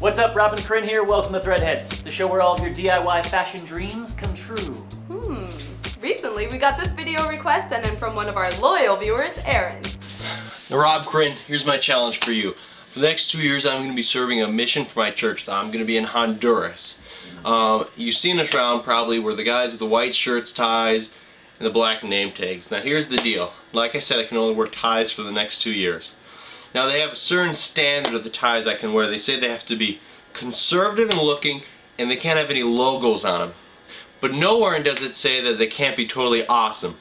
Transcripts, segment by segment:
What's up, Robin Corinne here. Welcome to Threadheads, the show where all of your DIY fashion dreams come true. Recently we got this video request sent in from one of our loyal viewers, Aaron. Now, Rob Corinne, here's my challenge for you. For the next 2 years, I'm going to be serving a mission for my church. I'm going to be in Honduras. You've seen us around probably where the guys with the white shirts, ties, and the black name tags. Now here's the deal. Like I said, I can only wear ties for the next 2 years. Now they have a certain standard of the ties I can wear. They say they have to be conservative in looking and they can't have any logos on them. But nowhere does it say that they can't be totally awesome.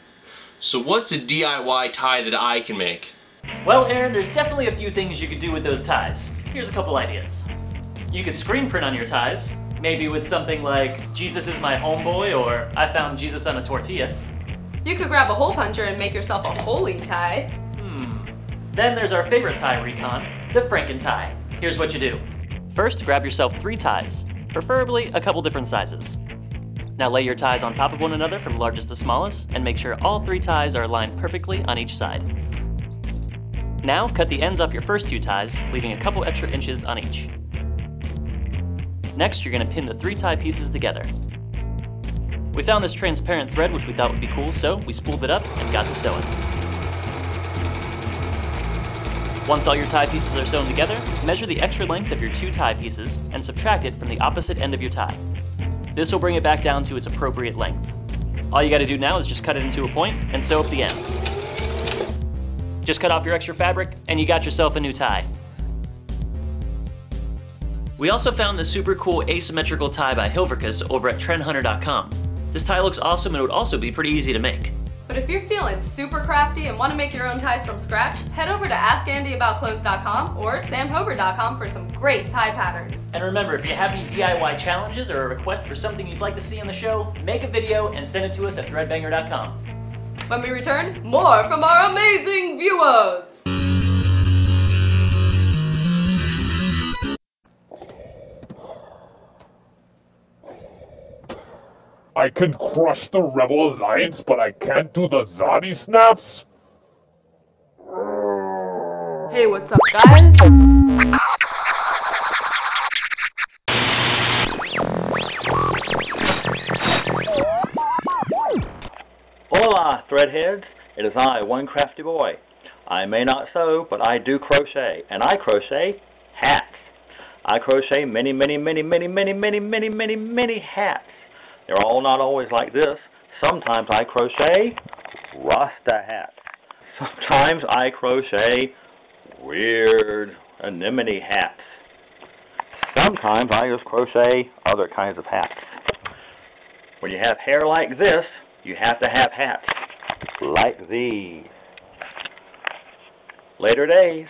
So what's a DIY tie that I can make? Well, Aaron, there's definitely a few things you could do with those ties. Here's a couple ideas. You could screen print on your ties, maybe with something like, Jesus is my homeboy, or I found Jesus on a tortilla. You could grab a hole puncher and make yourself a holy tie. Then there's our favorite tie recon, the Franken tie. Here's what you do. First, grab yourself 3 ties, preferably a couple different sizes. Now lay your ties on top of one another from largest to smallest, and make sure all 3 ties are aligned perfectly on each side. Now cut the ends off your first 2 ties, leaving a couple extra inches on each. Next, you're going to pin the 3 tie pieces together. We found this transparent thread which we thought would be cool, so we spooled it up and got to sewing. Once all your tie pieces are sewn together, measure the extra length of your 2 tie pieces and subtract it from the opposite end of your tie. This will bring it back down to its appropriate length. All you got to do now is just cut it into a point and sew up the ends. Just cut off your extra fabric and you got yourself a new tie. We also found this super cool asymmetrical tie by Hilverkus over at trendhunter.com. This tie looks awesome and it would also be pretty easy to make. But if you're feeling super crafty and want to make your own ties from scratch, head over to AskAndyAboutClothes.com or SamHover.com for some great tie patterns. And remember, if you have any DIY challenges or a request for something you'd like to see on the show, make a video and send it to us at Threadbanger.com. When we return, more from our amazing viewers! I can crush the Rebel Alliance, but I can't do the Zodi snaps? Hey, what's up, guys? Hola, Threadheads. It is I, one crafty boy. I may not sew, but I do crochet, and I crochet hats. I crochet many hats. They're all not always like this. Sometimes I crochet Rasta hats. Sometimes I crochet weird anemone hats. Sometimes I just crochet other kinds of hats. When you have hair like this, you have to have hats like these. Later days.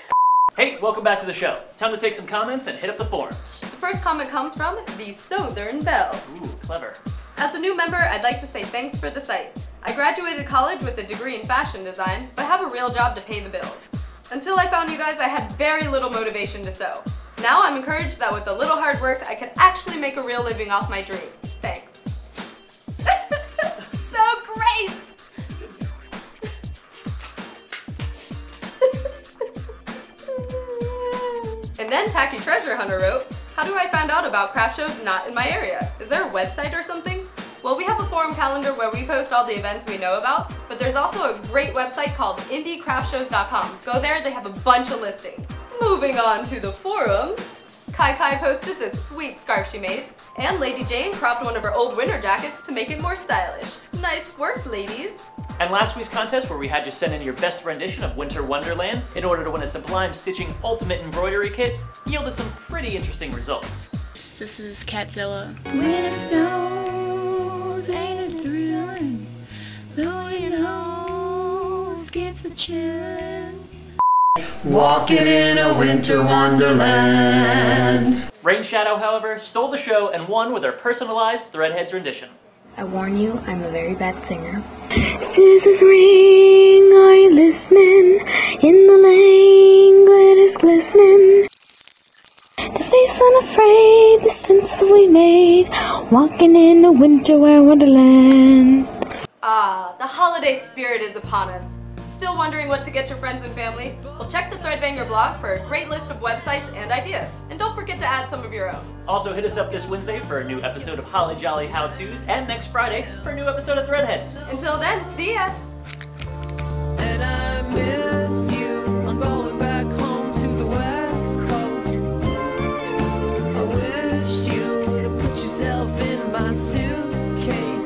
Hey, welcome back to the show. Time to take some comments and hit up the forums. The first comment comes from the Southern Belle. Ooh, clever. As a new member, I'd like to say thanks for the site. I graduated college with a degree in fashion design, but have a real job to pay the bills. Until I found you guys, I had very little motivation to sew. Now I'm encouraged that with a little hard work, I can actually make a real living off my dream. Thanks. So great! And then Tacky Treasure Hunter wrote, how do I find out about craft shows not in my area? Is there a website or something? Well, we have a forum calendar where we post all the events we know about, but there's also a great website called indiecraftshows.com. Go there, they have a bunch of listings. Moving on to the forums, Kai posted this sweet scarf she made, and Lady Jane cropped one of her old winter jackets to make it more stylish. Nice work, ladies! And last week's contest, where we had you send in your best rendition of Winter Wonderland in order to win a Sublime Stitching Ultimate Embroidery Kit, yielded some pretty interesting results. This is Catzilla. When it snows, ain't it thrilling? Though it always gets a chillin'. Walking in a winter wonderland. Rain Shadow, however, stole the show and won with her personalized Threadheads rendition. I warn you, I'm a very bad singer. Scissors ring, are you listening? In the lane, glitters glistening. The face unafraid, the sense we made. Walking in a winter wonderland. Ah, the holiday spirit is upon us. Still wondering what to get your friends and family? Well, check the Threadbanger blog for a great list of websites and ideas. And don't forget to add some of your own. Also, hit us up this Wednesday for a new episode of Holly Jolly How-Tos, and next Friday for a new episode of Threadheads. Until then, see ya! And I miss you. I'm going back home to the West Coast. I wish you would have put yourself in my suitcase.